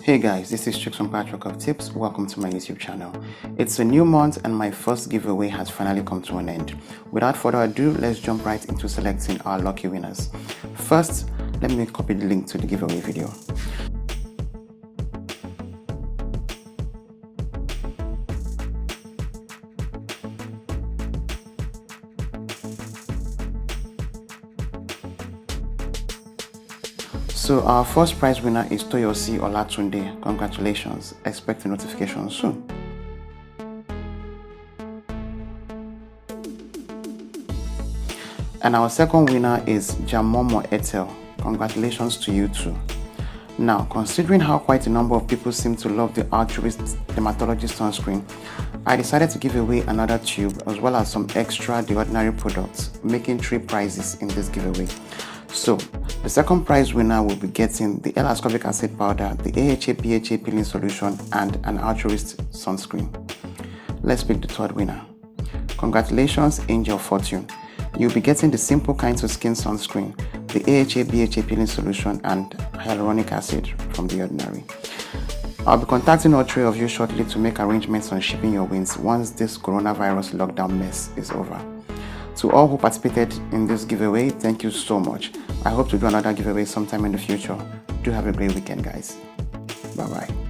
Hey guys, this is Chicks from Patchwork of Tips. Welcome to my YouTube channel. It's a new month and my first giveaway has finally come to an end. Without further ado, let's jump right into selecting our lucky winners. First, let me copy the link to the giveaway video. So our first prize winner is Toyosi Olatunde. Congratulations. Expect a notification soon. And our second winner is Jamomo Etel. Congratulations to you too. Now, considering how quite a number of people seem to love the Altruist dermatologist sunscreen, I decided to give away another tube as well as some extra The Ordinary products, making 3 prizes in this giveaway. So, the second prize winner will be getting the L-ascorbic acid powder, the AHA/PHA peeling solution, and an Altruist sunscreen. Let's pick the third winner. Congratulations, Angel Fortune. You'll be getting the Simple Kind to Skin sunscreen, the AHA/BHA peeling solution, and hyaluronic acid from The Ordinary. I'll be contacting all 3 of you shortly to make arrangements on shipping your wins once this coronavirus lockdown mess is over. To all who participated in this giveaway, thank you so much. I hope to do another giveaway sometime in the future. Do have a great weekend, guys. Bye-bye.